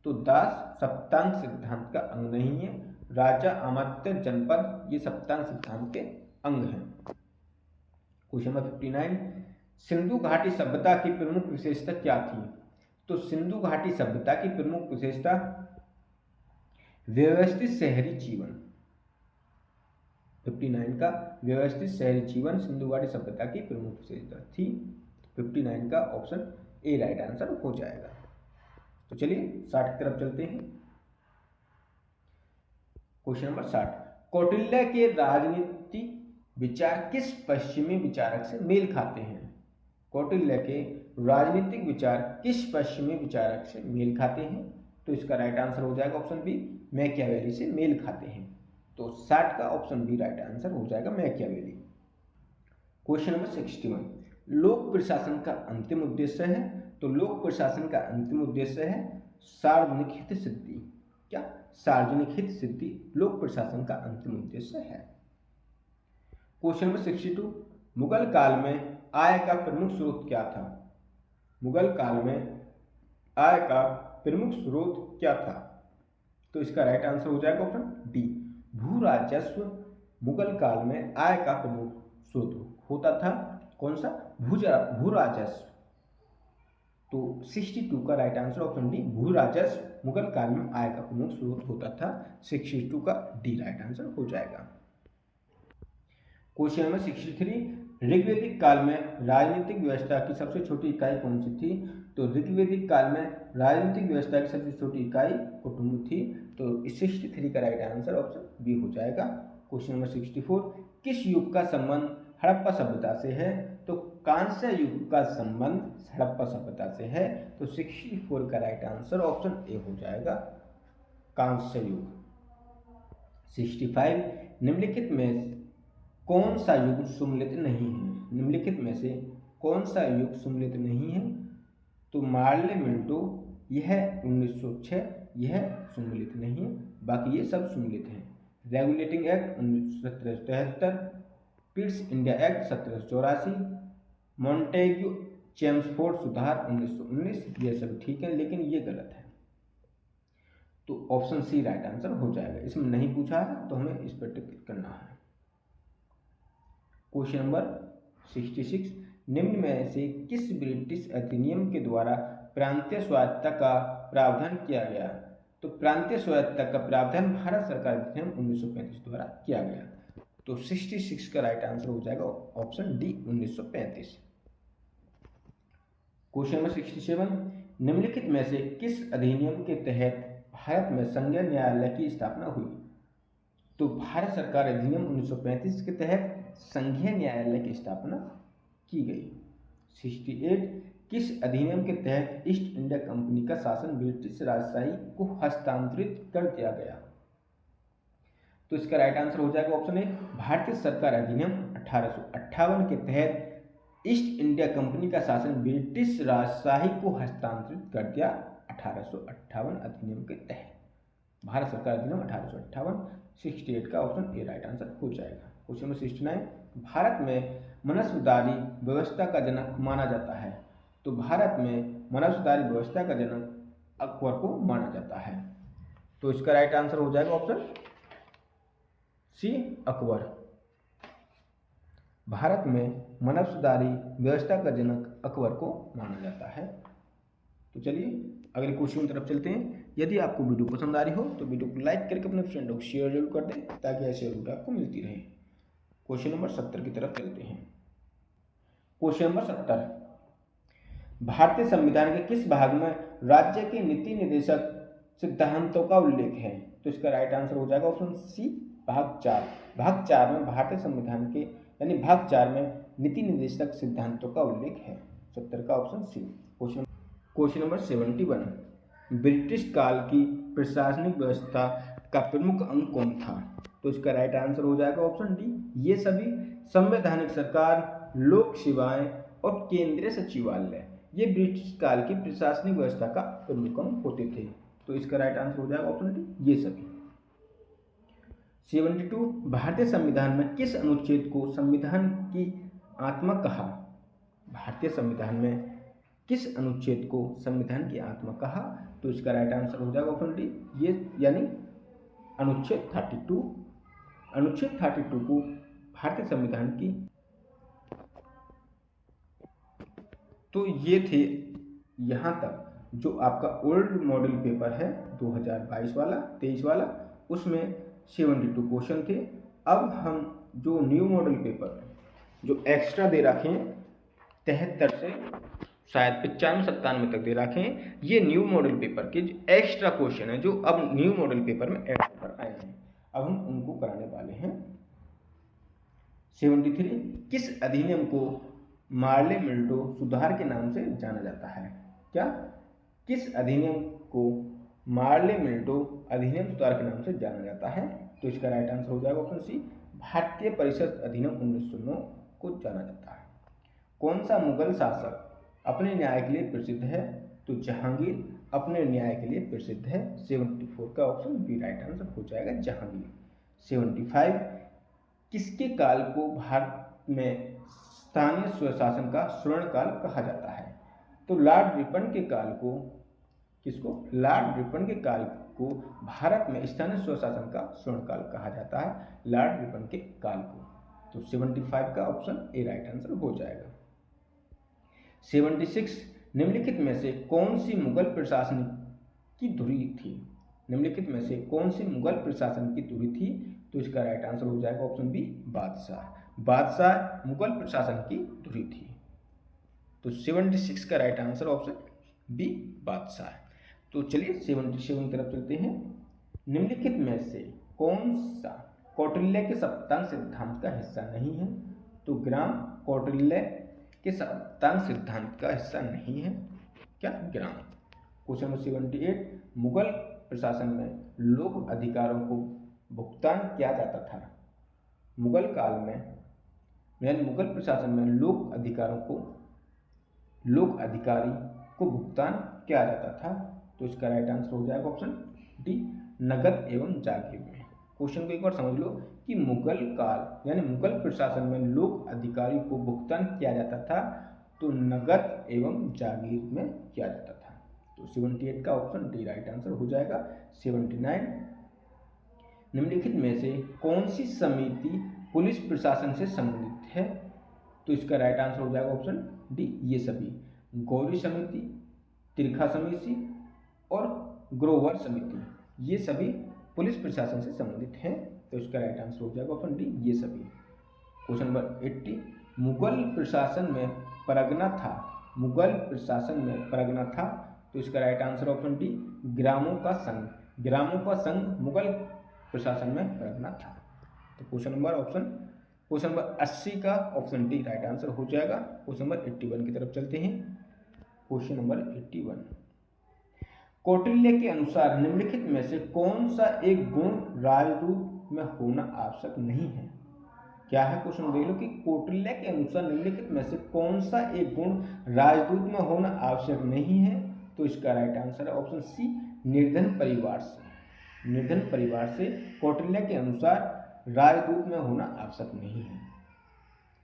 तो दास सप्तांग सिद्धांत का अंग नहीं है। राजा, अमात्य, जनपद ये सप्तांग सिद्धांत के अंग हैं। क्वेश्चन नंबर 59, सिंधु घाटी सभ्यता की प्रमुख विशेषता क्या थी? तो सिंधु घाटी सभ्यता की प्रमुख विशेषता व्यवस्थित शहरी जीवन। 59 का व्यवस्थित शहरी जीवन सिंधु घाटी सभ्यता की प्रमुख विशेषता थी। 59 का ऑप्शन ए राइट आंसर हो जाएगा। तो चलिए 60 की तरफ चलते हैं। क्वेश्चन नंबर 60, कौटिल्य के राजनीतिक विचार किस पश्चिमी विचारक से मेल खाते हैं? कौटिल्य के राजनीतिक विचार किस पश्चिमी विचारक से मेल खाते हैं? तो इसका राइट आंसर हो जाएगा ऑप्शन बी, मैकियावेली से मेल खाते हैं। तो 60 का ऑप्शन बी राइट आंसर हो जाएगा, मैकियावेली। क्वेश्चन नंबर 61, लोक प्रशासन का अंतिम उद्देश्य है? तो लोक प्रशासन का अंतिम उद्देश्य है सार्वजनिक हित सिद्धि। क्या? सार्वजनिक हित सिद्धि लोक प्रशासन का अंतिम उद्देश्य है। क्वेश्चन नंबर 62, मुगल काल में आय का प्रमुख स्रोत क्या था? मुगल काल में आय का प्रमुख स्रोत क्या था? तो इसका राइट आंसर हो जाएगा ऑप्शन डी, भू राजस्व। मुगल काल में आय का प्रमुख स्रोत होता था कौन सा? भू राजस्व। तो 62 का राइट आंसर ऑप्शन डी, भू राजस्व मुगल काल में आय का प्रमुख स्रोत होता था। 62 का डी राइट आंसर हो जाएगा। क्वेश्चन नंबर 63, ऋग्वैदिक काल में राजनीतिक व्यवस्था की सबसे छोटी इकाई कौन सी थी? तो ऋग्वैदिक काल में राजनीतिक व्यवस्था की सबसे छोटी इकाई कुटुंब थी। तो 63 का राइट आंसर ऑप्शन बी हो जाएगा। क्वेश्चन नंबर 64, किस युग का संबंध हड़प्पा सभ्यता से है? तो कांस्य युग का संबंध हड़प्पा सभ्यता से है। तो 64 का राइट आंसर ऑप्शन ए हो जाएगा, कांस्य युग। 65, निम्नलिखित में कौन सा युग सुमेलित नहीं है? निम्नलिखित में से कौन सा युग सुमेलित नहीं है? तो मार्ले मिंटो यह 1906 यह सुमेलित नहीं है, बाकी ये सब सुमेलित हैं। Regulating act 1773, Pitt's India Act 1784, Montagu Chelmsford सुधार 1919, ये सब ठीक है लेकिन ये गलत है। तो ऑप्शन सी राइट आंसर हो जाएगा। इसमें नहीं पूछा है तो हमें इस पर टिक करना है। क्वेश्चन नंबर 66, निम्न में से किस ब्रिटिश अधिनियम के द्वारा प्रांतीय स्वायत्तता का प्रावधान किया गया? तो प्रांतीय स्वायत्तता का प्रावधान भारत सरकार अधिनियम 1935 द्वारा किया गया। तो 66 का राइट आंसर हो जाएगा ऑप्शन डी, 1935। क्वेश्चन नंबर 67, निम्नलिखित में से किस अधिनियम के तहत भारत में संघीय न्यायालय की स्थापना हुई? तो भारत सरकार अधिनियम 1935 के तहत संघीय न्यायालय की स्थापना की गई। 68 किस अधिनियम के तहत ईस्ट इंडिया कंपनी का शासन ब्रिटिश राजशाही को हस्तांतरित कर दिया गया? तो इसका राइट आंसर हो जाएगा ऑप्शन ए, भारतीय सरकार अधिनियम 1858 के तहत ईस्ट इंडिया कंपनी का शासन ब्रिटिश राजशाही को हस्तांतरित कर दिया। 1858 अधिनियम के तहत भारत सरकार अधिनियम 1858, 68 का ऑप्शन ए राइट आंसर हो जाएगा। क्वेश्चन नंबर 69, भारत में मनसबदारी व्यवस्था का जनक माना जाता है। तो भारत में मनसबदारी व्यवस्था का जनक अकबर को माना जाता है। तो इसका राइट आंसर हो जाएगा ऑप्शन सी, अकबर। भारत में मनसबदारी व्यवस्था का जनक अकबर को माना जाता है। तो चलिए अगले क्वेश्चन की तरफ चलते हैं। यदि आपको वीडियो पसंद आ रही हो तो वीडियो को लाइक करके अपने फ्रेंडों को शेयर जरूर कर दें ताकि ऐसी वीडियो आपको मिलती रहे। क्वेश्चन नंबर 70 की तरफ चलते हैं। क्वेश्चन नंबर 70, भारतीय संविधान के किस भाग में राज्य के नीति निर्देशक सिद्धांतों का उल्लेख है? तो इसका राइट आंसर हो जाएगा ऑप्शन सी, भाग 4। भाग 4 में भारतीय संविधान के यानी भाग 4 में नीति निर्देशक सिद्धांतों का उल्लेख है। 70 का option C. Question number 71, British काल की प्रशासनिक व्यवस्था का प्रमुख अंग कौन था? तो इसका राइट आंसर हो जाएगा ऑप्शन डी, ये सभी संवैधानिक सरकार, लोक सेवाएं और केंद्रीय सचिवालय ये ब्रिटिश काल की प्रशासनिक व्यवस्था का प्रमुख अंग होते थे। तो इसका राइट आंसर हो जाएगा ऑप्शन डी, ये सभी। 72, भारतीय संविधान में किस अनुच्छेद को संविधान की आत्मा कहा? भारतीय संविधान में किस अनुच्छेद को संविधान की आत्मा कहा? तो इसका राइट आंसर हो जाएगा ऑप्शन डी, ये यानी अनुच्छेद 32। अनुच्छेद 32 को भारतीय संविधान की, तो ये थे यहाँ तक जो आपका ओल्ड मॉडल पेपर है 2022 वाला 23 वाला, उसमें 72 क्वेश्चन थे। अब हम जो न्यू मॉडल पेपर जो एक्स्ट्रा दे रखे हैं 73 से शायद 95-97 तक दे रखे हैं, ये न्यू मॉडल पेपर के एक्स्ट्रा क्वेश्चन है जो अब न्यू मॉडल पेपर में ऐड होकर आए हैं। अब हम उनको कराने वाले हैं। 73, किस अधिनियम को मार्ले मिल्टो सुधार के नाम से जाना जाता है? क्या किस अधिनियम को मार्ले मिल्टो अधिनियम सुधार के नाम से जाना जाता है? तो इसका राइट आंसर हो जाएगा ऑप्शन सी, भारतीय परिषद अधिनियम 1909 को जाना जाता है। कौन सा मुगल शासक अपने न्याय के लिए प्रसिद्ध है? तो जहांगीर अपने न्याय के लिए प्रसिद्ध है। 74 का ऑप्शन बी राइट आंसर हो जाएगा, जहांगीर। 75, किसके काल को भारत में स्थानीय स्वशासन का स्वर्ण काल कहा जाता है? तो लॉर्ड रिपन के काल को, किसको? लॉर्ड रिपन के काल को भारत में स्थानीय स्वशासन का स्वर्ण काल कहा जाता है, लॉर्ड रिपन के काल को। तो 75 का ऑप्शन ए राइट आंसर हो जाएगा। 76, निम्नलिखित में से कौन सी मुगल प्रशासन की धुरी थी? निम्नलिखित में से कौन सी मुगल प्रशासन की धुरी थी? तो इसका राइट आंसर हो जाएगा ऑप्शन बी, बादशाह। बादशाह मुगल प्रशासन की धुरी थी। तो 76 का राइट आंसर ऑप्शन बी, बादशाह। तो चलिए 77 की तरफ चलते हैं। निम्नलिखित में से कौन सा कौटिल्य के सप्तांग सिद्धांत का हिस्सा नहीं है? तो ग्राम कौटिल्य के सप्तांग सिद्धांत का हिस्सा नहीं है। क्या? ग्राम। क्वेश्चन नंबर 78, मुगल प्रशासन में लोक अधिकारों को भुगतान किया जाता था? मुगल काल में यानी मुगल प्रशासन में लोक अधिकारी को भुगतान किया जाता था। तो इसका राइट आंसर हो जाएगा ऑप्शन डी, नगद एवं जागीर में। क्वेश्चन को एक बार समझ लो कि मुगल काल यानी मुगल प्रशासन में लोक अधिकारी को भुगतान किया जाता था, तो नगद एवं जागीर में किया जाता था। तो 78 का ऑप्शन डी राइट आंसर हो जाएगा। 79, निम्नलिखित में से कौन सी समिति पुलिस प्रशासन से संबंधित है? तो इसका राइट आंसर हो जाएगा ऑप्शन डी, ये सभी। गौरी समिति, तिरखा समिति और ग्रोवर समिति ये सभी पुलिस प्रशासन से संबंधित हैं। तो इसका राइट आंसर हो जाएगा ऑप्शन डी, ये सभी। क्वेश्चन नंबर 80, मुगल प्रशासन में परगना था? मुगल प्रशासन में परगना था, तो इसका राइट आंसर ऑप्शन डी, ग्रामों का संघ। ग्रामों का संघ मुगल प्रशासन में परगना था। तो क्वेश्चन नंबर 80 का ऑप्शन डी राइट आंसर हो जाएगा। क्वेश्चन नंबर 81 की तरफ चलते हैं। क्वेश्चन नंबर 81, कौटिल्य के अनुसार निम्नलिखित में से कौन सा एक गुण राजदूत में होना आवश्यक नहीं है? क्या है क्वेश्चन देख लो कि कौटिल्य के अनुसार निम्नलिखित में से कौन सा एक गुण राजदूत में होना आवश्यक नहीं है? तो इसका राइट आंसर है ऑप्शन सी, निर्धन परिवार से। निर्धन परिवार से कौटिल्य के अनुसार राजदूत में होना आवश्यक नहीं है।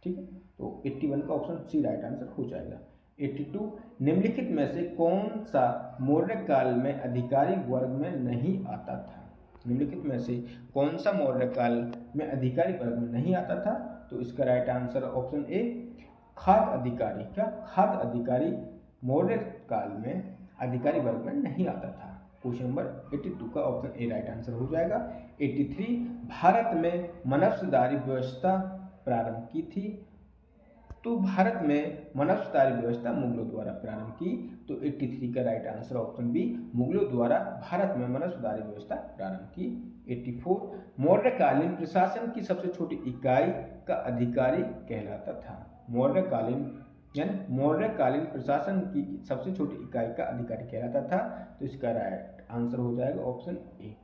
ठीक है, तो 81 का ऑप्शन सी राइट आंसर हो जाएगा। 82, निम्नलिखित में से कौन सा मौर्य काल में अधिकारी वर्ग में नहीं आता था? निम्नलिखित में से कौन सा मौर्य काल में अधिकारी वर्ग में नहीं आता था? तो इसका राइट आंसर ऑप्शन ए, खाद्य अधिकारी। क्या खाद्य अधिकारी मौर्य काल में अधिकारी वर्ग में नहीं आता था? क्वेश्चन नंबर 82 का ऑप्शन ए राइट आंसर हो जाएगा। 83, भारत में मनस्वदारी व्यवस्था प्रारंभ की थी? तो भारत में मनस्वदारी व्यवस्था मुगलों द्वारा प्रारंभ की। तो 83 का राइट आंसर ऑप्शन बी, मुगलों द्वारा भारत में मनस्वदारी व्यवस्था प्रारंभ की। 84, मौर्यकालीन प्रशासन की सबसे छोटी इकाई का अधिकारी कहलाता था? मौर्यकालीन प्रशासन की सबसे छोटी इकाई का अधिकारी कहलाता था। तो इसका राइट आंसर हो जाएगा ऑप्शन ए,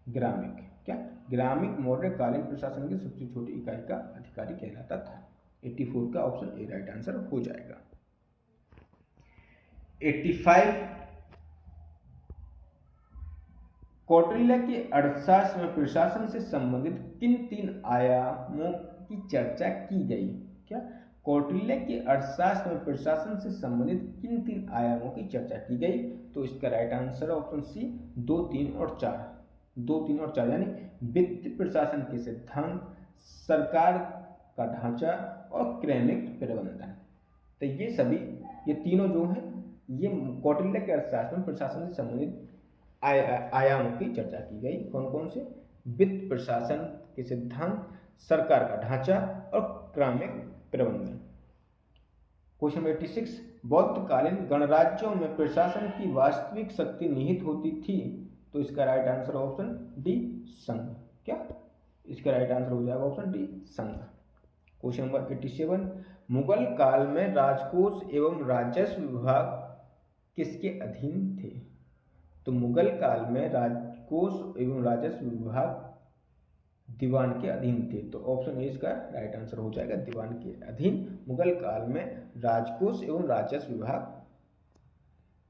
ग्रामिक। क्या ग्रामिक मौर्यकालीन प्रशासन की सबसे छोटी इकाई का अधिकारी कहलाता था। 84 का ऑप्शन ए राइट आंसर हो जाएगा। 85, कौटिल्य के अर्थशास्त्र में प्रशासन से संबंधित किन 3 आयामों की चर्चा की गई? क्या कौटिल्य के अर्थशास्त्र में प्रशासन से संबंधित किन 3 आयामों की चर्चा की गई? तो इसका राइट आंसर ऑप्शन सी, 2, 3 और 4। 2, 3 और 4 यानी वित्त प्रशासन के सिद्धांत, सरकार का ढांचा और क्रमिक प्रबंधन। तो ये तीनों जो हैं ये कौटिल्य के अर्थशास्त्र में प्रशासन से संबंधित आयामों की चर्चा की गई। कौन कौन से? वित्त प्रशासन के सिद्धांत, सरकार का ढांचा और क्रमिक प्रबंधन। क्वेश्चन नंबर 86, बौद्धकालीन गणराज्यों में प्रशासन की वास्तविक शक्ति निहित होती थी? तो इसका राइट आंसर ऑप्शन डी, संघ। क्या इसका राइट आंसर हो जाएगा ऑप्शन डी, संघ। क्वेश्चन नंबर 87, मुगल काल में राजकोष एवं राजस्व विभाग किसके अधीन थे? तो मुगल काल में राजकोष एवं राजस्व विभाग दीवान के अधीन थे। तो ऑप्शन ए इसका राइट आंसर हो जाएगा, दीवान के अधीन मुगल काल में राजकोष एवं राजस्व विभाग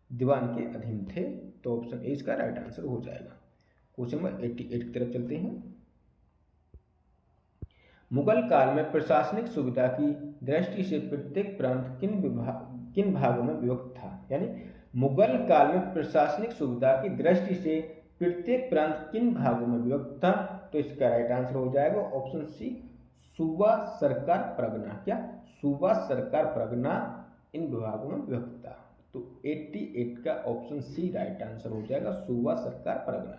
दीवान के अधीन थे। तो ऑप्शन ए इसका राइट आंसर हो जाएगा। क्वेश्चन नंबर 88 की तरफ चलते हैं। मुगल काल में प्रशासनिक सुविधा की दृष्टि से प्रत्येक प्रांत किन भागों में विभक्त था? यानी मुगल काल में प्रशासनिक सुविधा की दृष्टि से प्रत्येक प्रांत किन भागों में विभक्त था? तो इसका राइट आंसर हो जाएगा ऑप्शन सी, सूबा, सरकार, परगना। क्या सूबा, सरकार, परगना इन विभागों में विभक्त था। तो 88 का ऑप्शन सी राइट आंसर हो जाएगा, सूबा, सरकार, परगना।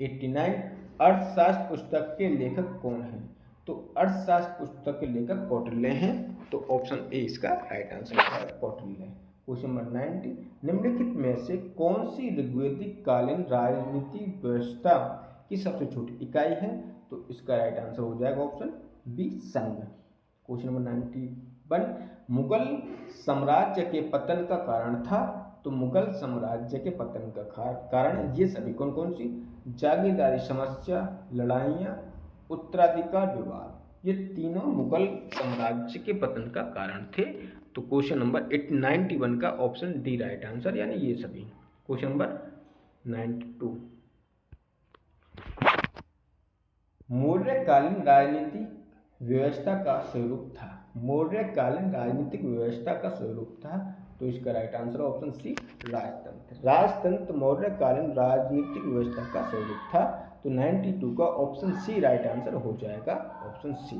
89, अर्थशास्त्र पुस्तक के लेखक कौन हैं? तो अर्थशास्त्र पुस्तक के लेखक कौटिल्य हैं। तो ऑप्शन ए इसका राइट आंसर है, कौटिल्य। क्वेश्चन नंबर 90, निम्नलिखित में से कौन सी ऋग्वैदिक कालीन राजनीतिक व्यवस्था की सबसे छोटी इकाई है? तो इसका राइट आंसर हो जाएगा ऑप्शन बी, संघ। क्वेश्चन नंबर 91, मुगल साम्राज्य के पतन का कारण था? तो मुगल साम्राज्य के पतन का कारण ये सभी कौन कौन सी? जागीरदारी समस्या, लड़ाइयाँ, उत्तराधिकार विवाद, ये तीनों मुगल साम्राज्य के पतन का कारण थे। तो क्वेश्चन नंबर 91 का ऑप्शन डी राइट आंसर, यानी ये सभी। क्वेश्चन नंबर 92, मौर्यकालीन राजनीतिक व्यवस्था का स्वरूप था? मौर्यकालीन राजनीतिक व्यवस्था का स्वरूप था। तो इसका राइट आंसर ऑप्शन सी, राजतंत्र। राजतंत्र मौर्यकालीन राजनीतिक व्यवस्था का स्वरूप था। तो 92 का ऑप्शन सी राइट आंसर हो जाएगा, option C.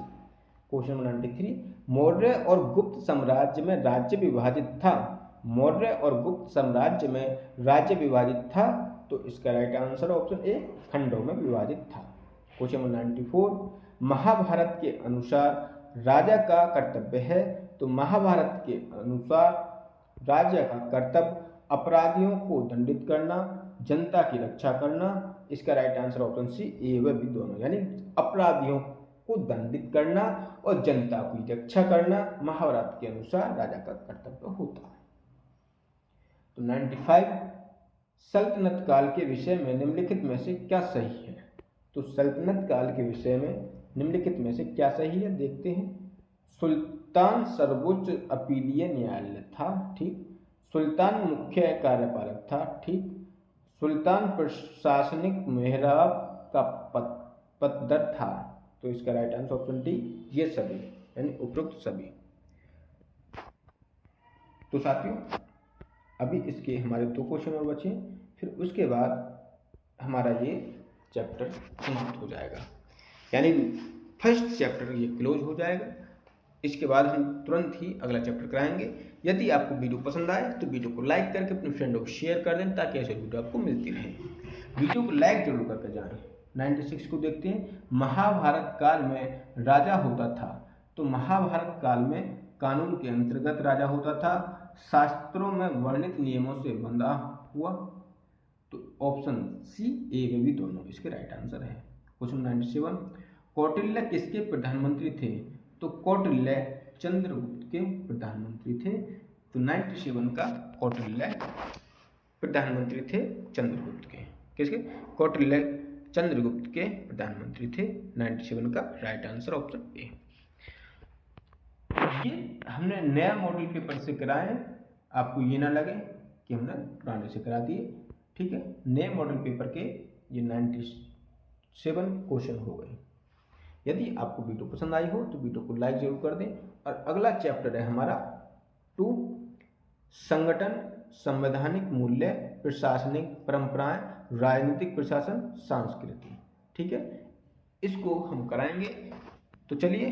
Question number 93, Maurya और गुप्त साम्राज्य में राज्य विभाजित था? मौर्य और गुप्त साम्राज्य में राज्य विभाजित था। तो इसका राइट आंसर ऑप्शन ए, खंडों में विभाजित था। क्वेश्चन नंबर 94, महाभारत के अनुसार राजा का कर्तव्य है? तो महाभारत के अनुसार राजा का कर्तव्य अपराधियों को दंडित करना, जनता की रक्षा करना। इसका राइट आंसर ऑप्शन सी, ए व बी दोनों, यानी अपराधियों को दंडित करना और जनता की रक्षा करना महाभारत के अनुसार राजा का कर्तव्य होता है। तो 95 सल्तनत काल के विषय में निम्नलिखित में से क्या सही है? तो सल्तनत काल के विषय में निम्नलिखित में से क्या सही है देखते हैं। सुल्तान सर्वोच्च अपीलीय न्यायालय था, ठीक। सुल्तान मुख्य कार्यपालक था, ठीक। सुल्तान प्रशासनिक मेहराब का पददर था। तो इसका राइट आंसर ऑप्शन डी, ये सभी यानी उपरोक्त सभी। तो साथियों अभी इसके हमारे 2 क्वेश्चन और बचे, फिर उसके बाद हमारा ये चैप्टर समाप्त हो जाएगा, यानी फर्स्ट चैप्टर ये क्लोज हो जाएगा। इसके बाद हम तुरंत ही अगला चैप्टर कराएंगे। यदि आपको वीडियो पसंद आए तो वीडियो को लाइक करके अपने फ्रेंडों को शेयर कर दें ताकि ऐसे वीडियो आपको मिलती रहे। वीडियो को लाइक जरूर करके जाएं। 96 को देखते हैं। महाभारत काल में राजा होता था। तो महाभारत काल में कानून के अंतर्गत राजा होता था, शास्त्रों में वर्णित नियमों से बंधा हुआ। तो ऑप्शन सी, ए व बी दोनों इसके राइट आंसर है। क्वेश्चन 97, कौटिल्य किसके प्रधानमंत्री थे? तो कौटिल्य चंद्रगुप्त के प्रधानमंत्री थे। तो 97 का कौटिल्य प्रधानमंत्री थे चंद्रगुप्त के। किसके? कौटिल्य चंद्रगुप्त के प्रधानमंत्री थे। 97 का राइट आंसर ऑप्शन ए। ये हमने नया मॉडल पेपर से कराए, आपको ये ना लगे कि हमने पुराने से करा दिए, ठीक है। नए मॉडल पेपर के ये 97 क्वेश्चन हो गए। यदि आपको वीडियो पसंद आई हो तो वीडियो को लाइक जरूर कर दें। और अगला चैप्टर है हमारा 2, संगठन, संवैधानिक मूल्य, प्रशासनिक परंपराएं, राजनीतिक प्रशासन, संस्कृति, ठीक है। इसको हम कराएंगे। तो चलिए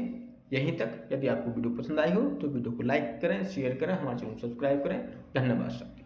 यहीं तक। यदि आपको वीडियो पसंद आई हो तो वीडियो को लाइक करें, शेयर करें, हमारे चैनल को सब्सक्राइब करें। धन्यवाद।